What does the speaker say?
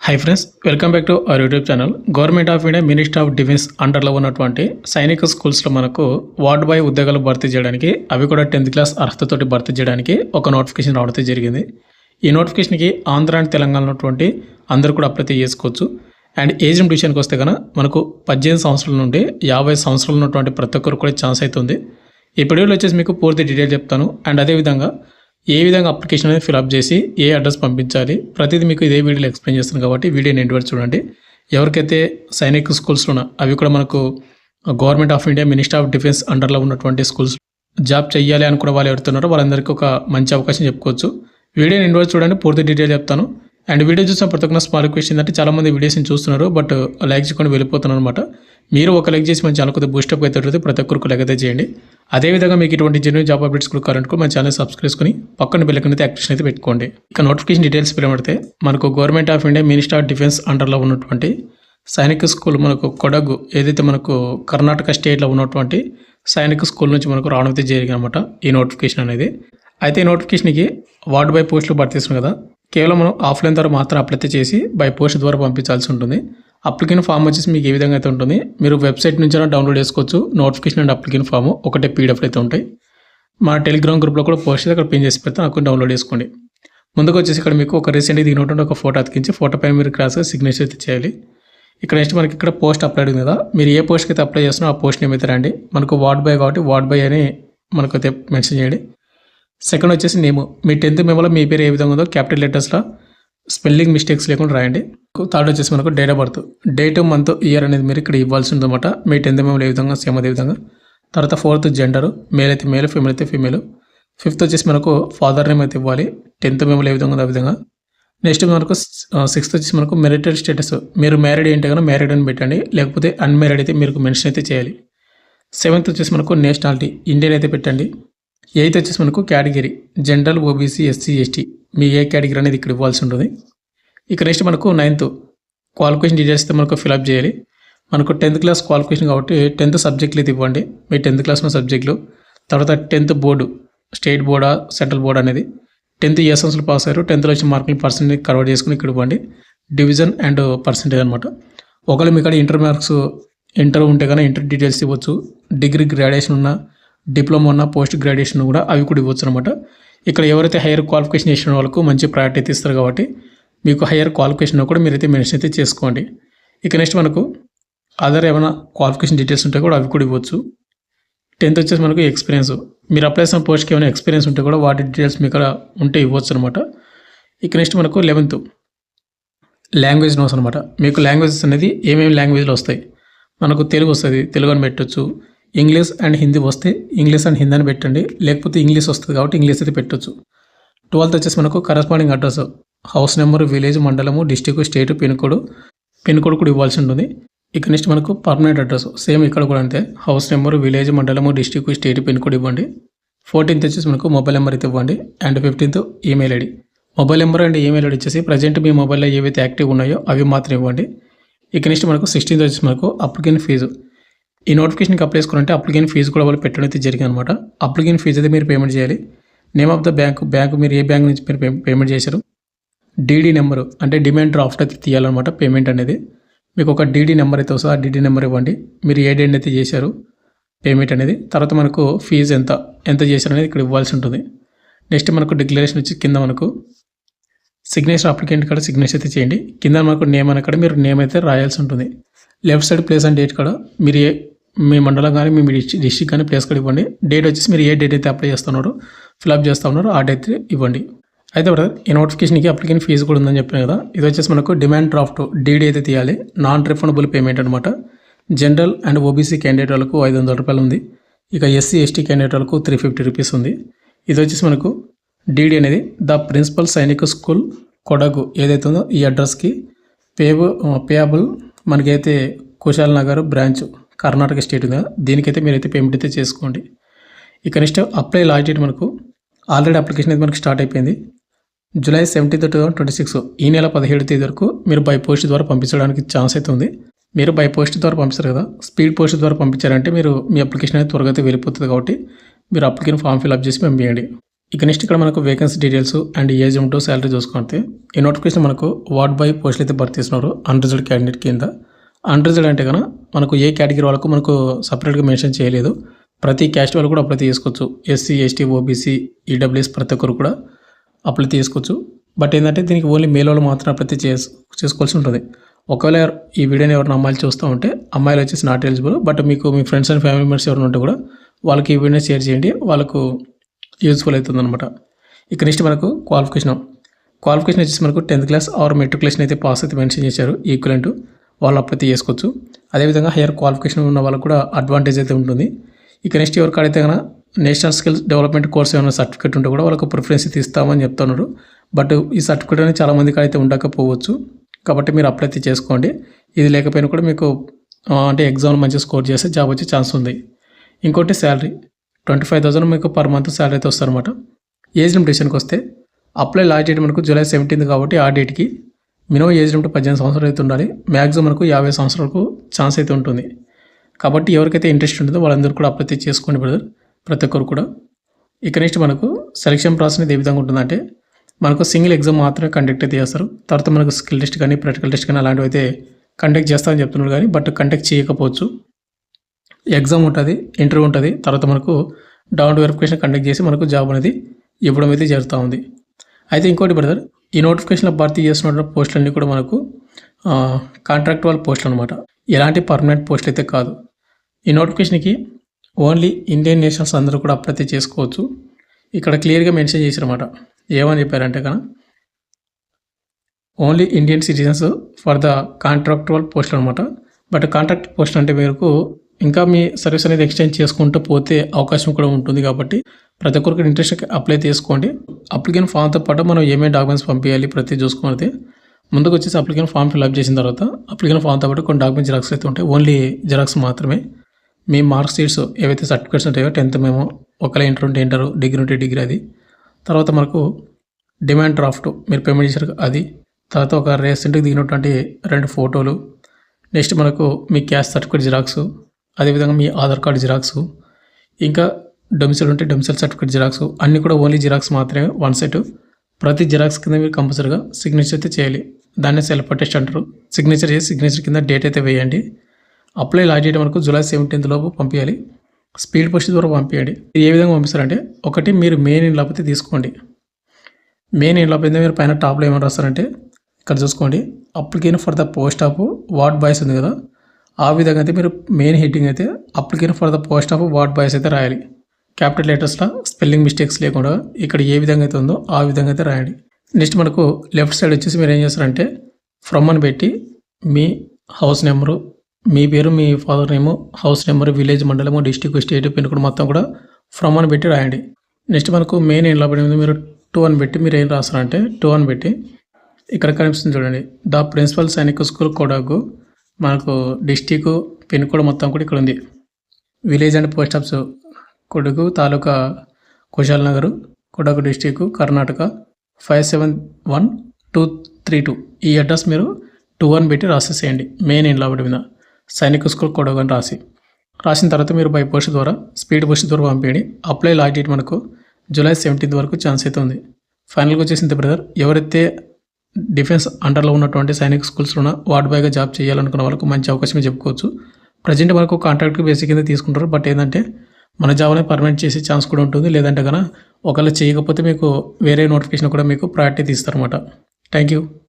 Hi friends, welcome back to our YouTube channel. Government of India ministry of defence అండర్లో ఉన్నటువంటి సైనిక స్కూల్స్లో మనకు ward boy ఉద్యోగాలు భర్తీ చేయడానికి, అవి కూడా 10th క్లాస్ అర్హతతోటి భర్తీ చేయడానికి ఒక నోటిఫికేషన్ రావడం జరిగింది. ఈ నోటిఫికేషన్కి ఆంధ్ర అండ్ తెలంగాణ ఉన్నటువంటి అందరూ కూడా అప్లై చేసుకోవచ్చు. అండ్ ఏజ్ లిమిటేషన్కి వస్తే కనుక మనకు 18 సంవత్సరాల నుండి 50 సంవత్సరాలు ఉన్నటువంటి ప్రతి ఒక్కరు కూడా ఛాన్స్ అవుతుంది. ఈ వీడియోలో వచ్చేసి మీకు పూర్తి డీటెయిల్ చెప్తాను. అండ్ అదేవిధంగా ఏ విధంగా అప్లికేషన్ అనేది ఫిల్అప్ చేసి ఏ అడ్రస్ పంపించాలి ప్రతిదీ మీకు ఇదే వీడియోలో ఎక్స్ప్లెయిన్ చేస్తాను కాబట్టి వీడియోని ఎండ్ వరకు చూడండి. ఎవరికైతే సైనిక స్కూల్స్లో అవి కూడా మనకు government of India ministry of defence అండర్లో ఉన్నటువంటి స్కూల్స్ జాబ్ చేయాలి అనుకున్న వాళ్ళు ఎవరుతున్నారో వాళ్ళందరికీ ఒక మంచి అవకాశం చెప్పుకోవచ్చు. వీడియోని ఎండ్ వరకు చూడండి, పూర్తి డీటెయిల్ చెప్తాను. అండ్ వీడియో చూసిన ప్రతి ఒక్క స్మాల్ రిక్వెస్ట్ ఏంటంటే చాలామంది వీడియోస్ని చూస్తున్నారు బట్ లైక్ చేయకుండా వెళ్ళిపోతున్నారు అనమాట. మీరు ఒక లైక్ చేసి మన ఛానల్ కొద్దిగా బూస్టప్ అయితే ప్రతి ఒక్కరికి లైక్ అయితే చేయండి. అదేవిధంగా మీకు ఇటువంటి జెన్యూన్ జాబ్ అప్డేట్స్ కూడా కావాలంటే మన ఛానల్ సబ్స్క్రైబ్ చేసుకుని పక్కన బెల్ ఐకాన్ అయితే యాక్టివేషన్ అయితే పెట్టుకోండి. ఇక నోటిఫికేషన్ డీటెయిల్స్ పెడితే మనకు government of India ministry of defence అండర్లో ఉన్నటువంటి సైనిక స్కూల్ మనకు కొడగు ఏదైతే మనకు కర్ణాటక స్టేట్లో ఉన్నటువంటి సైనిక స్కూల్ నుంచి మనకు రావడం అయితే జరిగిందన్నమాట ఈ నోటిఫికేషన్ అనేది. అయితే ఈ నోటిఫికేషన్కి వార్డ్ బై పోస్టులు భర్తీ చేస్తున్నాం కదా, కేవలం మనం ఆఫ్లైన్ ద్వారా మాత్రం అప్లై చేసి బై పోస్ట్ ద్వారా పంపించాల్సి ఉంటుంది. అప్లికేషన్ ఫామ్ వచ్చేసి మీకు ఏ విధంగా అయితే ఉంటుంది, మీరు వెబ్సైట్ నుంచి డౌన్లోడ్ చేసుకోవచ్చు. నోటిఫికేషన్ అండ్ అప్లికేషన్ ఫామ్ ఒకటే పీడిఎఫ్ అయితే ఉంటాయి. మా టెలిగ్రామ్ గ్రూప్లో కూడా పోస్ట్ చేసి అక్కడ పిన్ చేసి పెడితే నాకు డౌన్లోడ్ చేసుకోండి. ముందుకు వచ్చేసి ఇక్కడ మీకు ఒక రీసెంట్గా దిగినటువంటి ఒక ఫోటో అతికించి ఫోటో పైన మీరు క్రాస్గా సిగ్నేచర్ అయితే చేయాలి. ఇక్కడ నెక్స్ట్ మనకి ఇక్కడ పోస్ట్ అప్లై ఉంది కదా, మీరు ఏ పోస్ట్కి అయితే అప్లై చేస్తున్నారో ఆ పోస్ట్ నేమ్ అయితే రండి. మనకు వార్డ్ బాయ్ కాబట్టి వార్డ్ బాయ్ అని మనకు అయితే మెన్షన్ చేయండి. సెకండ్ వచ్చేసి నేమ్, మీ 10th మెమోలో మీ పేరు ఏ విధంగా ఉందో క్యాపిటల్ లెటర్స్లో స్పెల్లింగ్ మిస్టేక్స్ లేకుండా రాయండి. థర్డ్ వచ్చేసి మనకు date of birth, date, month, year అనేది మీరు ఇక్కడ ఇవ్వాల్సి ఉందన్నమాట. మీ 10th మెమోలో ఏ విధంగా సేమ్ అదే విధంగా. తర్వాత 4th జెండర్, మేల్ అయితే మేల్, ఫీమేల్ అయితే ఫీమేల్. 5th వచ్చేసి మనకు ఫాదర్ నేమ్ అయితే ఇవ్వాలి. 10th మెమోలో ఏ విధంగా ఉందో ఆ విధంగా. నెక్స్ట్ మనకు 6th వచ్చేసి మనకు మెరిటరీ స్టేటస్, మీరు మ్యారీడ్ ఏంటి కనుక మ్యారీడ్ అని పెట్టండి, లేకపోతే అన్మ్యారీడ్ అయితే మీరు మెన్షన్ అయితే చేయాలి. 7th వచ్చేసి మనకు నేషనాలిటీ ఇండియన్ అయితే పెట్టండి. 8th వచ్చేసి మనకు category general, OBC, SC, ST, మీ ఏ కేటగిరీ అనేది ఇక్కడ ఇవ్వాల్సి ఉంటుంది. ఇక నెక్స్ట్ మనకు 9th క్వాలిఫికేషన్ డీటెయిల్స్ అయితే మనకు ఫిల్అప్ చేయాలి. మనకు 10th క్లాస్ క్వాలిఫికేషన్ కాబట్టి 10th సబ్జెక్టులు అయితే ఇవ్వండి, మీ 10th క్లాస్లో సబ్జెక్టులు. తర్వాత 10th బోర్డు, స్టేట్ బోర్డా సెంట్రల్ బోర్డ్ అనేది. 10th ఏ సంవత్సరాలు పాస్ అయ్యారు, 10th వచ్చి మార్కులు పర్సెంటేజ్ కన్వర్ట్ చేసుకుని ఇక్కడ ఇవ్వండి. డివిజన్ అండ్ పర్సెంటేజ్ అనమాట. ఒకవేళ మీ ఇక్కడ ఇంటర్ మార్క్స్ ఇంటర్ ఉంటే కానీ ఇంటర్ డీటెయిల్స్ ఇవ్వచ్చు. డిగ్రీ గ్రాడ్యుయేషన్ ఉన్న, డిప్లొమా ఉన్న, పోస్ట్ గ్రాడ్యుయేషన్ కూడా అవి కూడా ఇవ్వచ్చు అనమాట. ఇక్కడ ఎవరైతే హైయర్ క్వాలిఫికేషన్ చేసిన వాళ్ళకు మంచి ప్రయారిటీ అయితే ఇస్తారు కాబట్టి మీకు హైయర్ క్వాలిఫికేషన్ కూడా మీరైతే మెన్షన్ అయితే చేసుకోండి. ఇక నెక్స్ట్ మనకు అదర్ ఏమైనా క్వాలిఫికేషన్ డీటెయిల్స్ ఉంటే కూడా అవి కూడా ఇవ్వచ్చు. 10th వచ్చేసి మనకు ఎక్స్పీరియన్స్, మీరు అప్లై చేసిన పోస్ట్కి ఏమైనా ఎక్స్పీరియన్స్ ఉంటే కూడా వాటి డీటెయిల్స్ మీకు ఉంటే ఇవ్వచ్చు అనమాట. ఇక నెక్స్ట్ మనకు 11th లాంగ్వేజ్ నోట్స్ అనమాట. మీకు లాంగ్వేజెస్ అనేది ఏమేమి లాంగ్వేజ్లో వస్తాయి, మనకు తెలుగు వస్తుంది, తెలుగు అని పెట్టవచ్చు. ఇంగ్లీష్ అండ్ హిందీ వస్తే ఇంగ్లీష్ అండ్ హిందీ అని పెట్టండి, లేకపోతే ఇంగ్లీష్ వస్తుంది కాబట్టి ఇంగ్లీష్ అయితే పెట్టవచ్చు. 12th వచ్చేసి మనకు corresponding address, house number, village, మండలము, డిస్టిక్, స్టేట్, పిన్ కోడ్ కూడా ఇవ్వాల్సి ఉంటుంది. ఇక నెక్స్ట్ మనకు పర్మనెంట్ అడ్రస్ సేమ్ ఇక్కడ కూడా అంతే, హౌస్ నెంబర్, విలేజ్, మండలము, డిస్టిక్, స్టేట్, పిన్ కోడ్ ఇవ్వండి. 14th వచ్చేసి మనకు మొబైల్ నెంబర్ అయితే ఇవ్వండి. And 15th email ID, mobile number and email ID వచ్చేసి ప్రజెంట్ మీ మొబైల్లో ఏవైతే యాక్టివ్ ఉన్నాయో అవి మాత్రం ఇవ్వండి. ఇక నెక్స్ట్ మనకు 16th వచ్చేసి మనకు అప్లికేషన్ ఫీజు, ఈ నోటిఫికేషన్కి అప్లై చేసుకుంటే అప్లికేషన్ ఫీజు కూడా వాళ్ళు పెట్టడం అయితే జరిగింది అనమాట. అప్లికేషన్ ఫీజు అయితే మీరు పేమెంట్ చేయాలి. నేమ్ ఆఫ్ ద బ్యాంక్ మీరు ఏ బ్యాంక్ నుంచి మీరు పేమెంట్ చేశారు, డీడీ నెంబరు అంటే డిమాండ్ డ్రాఫ్ట్ అయితే తీయాలన్నమాట. పేమెంట్ అనేది మీకు ఒక డీడీ నెంబర్ అయితే వస్తుంది, ఆ డీడీ నెంబర్ ఇవ్వండి. మీరు ఏ డేట్ అయితే చేశారు పేమెంట్ అనేది. తర్వాత మనకు ఫీజు ఎంత చేశారు అనేది ఇక్కడ ఇవ్వాల్సి ఉంటుంది. నెక్స్ట్ మనకు డిక్లరేషన్ వచ్చి కింద మనకు సిగ్నేచర్, అప్లికెంట్ కాడ సిగ్నేచర్ అయితే చేయండి. కింద మనకు నేమ్ అని కాడ మీరు నేమ్ అయితే రాయాల్సి ఉంటుంది. Left side place and date కాడ మీరు మీ మండలం కానీ మీ డిస్ట్రిక్ట్ కానీ ప్లేస్ కూడా ఇవ్వండి. డేట్ వచ్చేసి మీరు ఏ డేట్ అయితే అప్లై చేస్తున్నారో ఫిల్అప్ చేస్తూ ఉన్నారో ఆ డేట్ ఇవ్వండి. అయితే బ్రదర్ ఈ నోటిఫికేషన్కి అప్లికేషన్ ఫీజు కూడా ఉందని చెప్పాను కదా, ఇది వచ్చేసి మనకు డిమాండ్ డ్రాఫ్ట్ డీడీ అయితే తీయాలి. నాన్ రిఫండబుల్ పేమెంట్ అనమాట. జనరల్ అండ్ ఓబీసీ క్యాండిడేట్ వాళ్ళకు 500 రూపాయలు ఉంది. ఇక ఎస్సీ ఎస్టీ క్యాండిడేట్ వాళ్ళకు 350 రూపీస్ ఉంది. ఇది వచ్చేసి మనకు డీడీ అనేది ద ప్రిన్సిపల్ సైనిక స్కూల్ కొడగు ఏదైతే ఉందో ఈ అడ్రస్కి పేయబుల్ మనకైతే కుశాల్ నగర్ బ్రాంచ్ కర్ణాటక స్టేట్ ఉందా, దీనికైతే మీరైతే పేమెంట్ అయితే చేసుకోండి. ఇక నెక్స్ట్ అప్లై లాస్ట్ డేట్ మనకు ఆల్రెడీ అప్లికేషన్ అయితే మనకు స్టార్ట్ అయిపోయింది. July 17, 2026 ఈ నెల 17వ తేదీ వరకు మీరు బై పోస్ట్ ద్వారా పంపించడానికి ఛాన్స్ అయితే ఉంది. మీరు బై పోస్ట్ ద్వారా పంపిస్తారు కదా, స్పీడ్ పోస్ట్ ద్వారా పంపించారంటే మీరు మీ అప్లికేషన్ అనేది త్వరగా అయితే వెళ్ళిపోతుంది కాబట్టి మీరు అప్లికేషన్ ఫామ్ ఫిల్అప్ చేసి పంపించండి. ఇక నెక్స్ట్ ఇక్కడ మనకు వేకెన్సీ డీటెయిల్స్ అండ్ ఏజ్ ఉంటూ శాలరీ చూసుకుంటే ఈ నోటిఫికేషన్ మనకు వార్డ్ బై పోస్టులు అయితే భర్తీ చేస్తున్నారు అన్రిజర్వ్డ్ క్యాండిడేట్ కింద. అన్రిజర్వ్డ్ అంటే కనుక మనకు ఏ కేటగిరీ వాళ్ళకు మనకు సపరేట్గా మెన్షన్ చేయలేదు. ప్రతి క్యాస్ట్ వాళ్ళు కూడా అప్లై చేసుకోవచ్చు. ఎస్సీ, ఎస్టీ, ఓబీసీ, ఈడబ్ల్యూఎస్ ప్రతి ఒక్కరు కూడా అప్లై చేసుకోవచ్చు. బట్ ఏంటంటే దీనికి ఓన్లీ మేల్ వాళ్ళు మాత్రం అప్లై చేసుకోవాల్సి ఉంటుంది. ఒకవేళ ఈ వీడియోని ఎవరైనా అమ్మాయిలు చూస్తూ ఉంటే అమ్మాయిలు వచ్చేసి నాట్ ఎలిజిబుల్. బట్ మీకు మీ ఫ్రెండ్స్ అండ్ ఫ్యామిలీ మెంబర్స్ ఎవరైనా ఉంటే కూడా వాళ్ళకి ఈ వీడియోని షేర్ చేయండి, వాళ్ళకు యూజ్ఫుల్ అవుతుంది అనమాట. ఇక నెక్స్ట్ మనకు క్వాలిఫికేషన్ వచ్చేసి మనకు 10th క్లాస్ ఆర్ మెట్రికులేషన్ అయితే పాస్ అయితే మెన్షన్ చేశారు. ఈక్వలెంట్ వాళ్ళు అప్లై చేసుకోవచ్చు. అదేవిధంగా హైయర్ క్వాలిఫికేషన్ ఉన్న వాళ్ళకు కూడా అడ్వాంటేజ్ అయితే ఉంటుంది. ఇక నెక్స్ట్ ఎవరికైతే కనుక నేషనల్ స్కిల్స్ డెవలప్మెంట్ కోర్స్ ఏమైనా సర్టిఫికేట్ ఉంటే కూడా వాళ్ళకు ప్రిఫరెన్స్ అయితే ఇస్తామని చెప్తున్నారు. బట్ ఈ సర్టిఫికేట్ అనేది చాలామందికి అయితే ఉండకపోవచ్చు, కాబట్టి మీరు అప్లై అయితే చేసుకోండి. ఇది లేకపోయినా కూడా మీకు అంటే ఎగ్జామ్లో మంచిగా స్కోర్ చేస్తే జాబ్ వచ్చే ఛాన్స్ ఉంది. ఇంకోటి శాలరీ 25,000 మీకు పర్ మంత్ శాలరీ అయితే వస్తారనమాట. ఏజ్ లిమిటేషన్కి వస్తే అప్లై లాస్ట్ డేట్ మనకు జూలై 17 కాబట్టి ఆ డేట్కి మినిమం ఏజ్ లిమిట్ 18 సంవత్సరాలు అయితే ఉండాలి. మ్యాక్సిమం మనకు 50 సంవత్సరాలకు ఛాన్స్ అయితే ఉంటుంది. కాబట్టి ఎవరికైతే ఇంట్రెస్ట్ ఉంటుందో వాళ్ళందరూ కూడా అప్లై చేసుకోండి బ్రదర్, ప్రతి ఒక్కరు కూడా. ఇక నెక్స్ట్ మనకు సెలక్షన్ ప్రాసెస్ అనేది ఏ విధంగా ఉంటుందంటే మనకు సింగిల్ ఎగ్జామ్ మాత్రమే కండక్ట్ అయితే చేస్తారు. తర్వాత మనకు స్కిల్ టెస్ట్ కానీ ప్రాక్టికల్ టెస్ట్ కానీ అలాంటివి అయితే కండక్ట్ చేస్తామని చెప్తున్నారు, కానీ బట్ కండక్ట్ చేయకపోవచ్చు. ఎగ్జామ్ ఉంటుంది, ఇంటర్వ్యూ ఉంటుంది, తర్వాత మనకు డౌన్ వెరిఫికేషన్ కండక్ట్ చేసి మనకు జాబ్ అనేది ఇవ్వడం అయితే జరుగుతూ ఉంది. అయితే ఇంకోటి బ్రదర్, ఈ నోటిఫికేషన్లో భర్తీ చేస్తున్న పోస్టులన్నీ కూడా మనకు కాంట్రాక్టువల్ పోస్టులు అనమాట. ఎలాంటి పర్మనెంట్ పోస్టులు అయితే కాదు. ఈ నోటిఫికేషన్కి ఓన్లీ ఇండియన్ నేషనల్స్ అందరూ కూడా అప్లై చేసుకోవచ్చు. ఇక్కడ క్లియర్గా మెన్షన్ చేశారన్నమాట. ఏమని చెప్పారంటే కనుక only Indian citizens for the contractual పోస్టులు అనమాట. బట్ కాంట్రాక్ట్ పోస్ట్ అంటే మీకు ఇంకా మీ సర్వీస్ అనేది ఎక్స్టెండ్ చేసుకుంటూ పోతే అవకాశం కూడా ఉంటుంది. కాబట్టి ప్రతి ఒక్కరికి ఇంట్రెస్ట్ అప్లై చేసుకోండి. అప్లికేషన్ ఫామ్తో పాటు మనం ఏమేమి డాక్యుమెంట్స్ పంపించాలి ప్రతి చూసుకుంటే ముందుకు వచ్చేసి అప్లికేషన్ ఫామ్ ఫిల్అప్ చేసిన తర్వాత అప్లికేషన్ ఫామ్తో పాటు కొన్ని డాక్యుమెంట్స్ జిరాక్స్ అయితే ఉంటాయి. ఓన్లీ జిరాక్స్ మాత్రమే. మీ మార్క్ షీట్స్ ఏవైతే సర్టిఫికేట్స్ ఉంటాయో 10th మేము ఒకవేళ ఇంటర్ ఉంటే ఇంటర్, డిగ్రీ ఉంటే డిగ్రీ, అది తర్వాత మనకు డిమాండ్ డ్రాఫ్ట్ మీరు పేమెంట్ చేశారు అది, తర్వాత ఒక రీసెంట్గా దిగినటువంటి 2 ఫోటోలు, నెక్స్ట్ మనకు మీ క్యాస్ట్ సర్టిఫికేట్ జిరాక్స్, అదేవిధంగా మీ ఆధార్ కార్డు జిరాక్స్, ఇంకా డొమిసైల్ ఉంటే డొమిసైల్ సర్టిఫికేట్ జిరాక్స్, అన్నీ కూడా ఓన్లీ జిరాక్స్ మాత్రమే 1 సెట్. ప్రతి జిరాక్స్ కింద మీరు కంపల్సరీగా సిగ్నేచర్ అయితే చేయాలి. దాన్ని సెల్ఫ్ అటెస్ట్ అంటారు. సిగ్నేచర్ చేసి సిగ్నేచర్ కింద డేట్ అయితే వేయండి. అప్లై లాస్ట్ డేట్ మనకు జూలై 17 లోపు పంపించాలి. స్పీడ్ పోస్ట్ ద్వారా పంపించండి. ఇది ఏ విధంగా పంపిస్తారంటే, ఒకటి మీరు మెయిన్ ఇన్ లేకపోతే తీసుకోండి. మెయిన్ ఇన్ లేకపోతే మీరు పైన టాప్లో ఏమైనా రాస్తారంటే ఇక్కడ చూసుకోండి, application for the post of ward boys ఉంది కదా, ఆ విధంగా అయితే మీరు మెయిన్ హెడ్డింగ్ అయితే application for the post of ward boys అయితే రాయాలి. క్యాపిటల్ లెటర్స్లో స్పెల్లింగ్ మిస్టేక్స్ లేకుండా ఇక్కడ ఏ విధంగా అయితే ఉందో ఆ విధంగా అయితే రాయండి. నెక్స్ట్ మనకు లెఫ్ట్ సైడ్ వచ్చేసి మీరు ఏం చేస్తారంటే ఫ్రమ్ అని పెట్టి మీ హౌస్ నెంబరు, మీ పేరు, మీ father name, house number, village, మండలము, డిస్టిక్, స్టేట్, పిన్ కోడ్ మొత్తం కూడా ఫ్రమ్ అని పెట్టి రాయండి. నెక్స్ట్ మనకు మెయిన్ ఏం లాభం మీరు 2 అని పెట్టి మీరు ఏం రాస్తారంటే 2 అని పెట్టి ఇక్కడ కనిపిస్తుంది చూడండి, ద ప్రిన్సిపల్ సైనిక్ స్కూల్ కొడాగు, మనకు డిస్టిక్, పిన్ కోడ్ మొత్తం కూడా ఇక్కడ ఉంది. విలేజ్ అండ్ పోస్ట్ ఆఫీస్ కొడుకు, తాలూకా కుశాల్ నగర్, కొడాగు డిస్టిక్, కర్ణాటక 571232. ఈ అడ్రస్ మీరు 2 అని పెట్టి రాసేసేయండి. మెయిన్ ఇన్ లాభం మీద సైనిక్ స్కూల్ కొడాగు అని రాసిన తర్వాత మీరు బై పోస్ట్ ద్వారా స్పీడ్ పోస్ట్ ద్వారా పంపించండి. అప్లై లాస్ట్ డేట్ మనకు జూలై 17 వరకు ఛాన్స్ అయితే ఉంది. ఫైనల్గా వచ్చేసింది బ్రదర్, ఎవరైతే డిఫెన్స్ అండర్లో ఉన్నటువంటి సైనిక్ స్కూల్స్లో వార్డ్ బాయ్గా జాబ్ చేయాలనుకున్న వాళ్ళకు మంచి అవకాశమే చెప్పుకోవచ్చు. ప్రజెంట్ మనకు కాంట్రాక్ట్కి బేసిక్ కింద తీసుకుంటారు. బట్ ఏంటంటే మన జాబ్ అనేది పర్మనెంట్ చేసే ఛాన్స్ కూడా ఉంటుంది. లేదంటే కనుక ఒకవేళ చేయకపోతే మీకు వేరే నోటిఫికేషన్ కూడా మీకు ప్రయారిటీ తీస్తారన్నమాట. Thank you.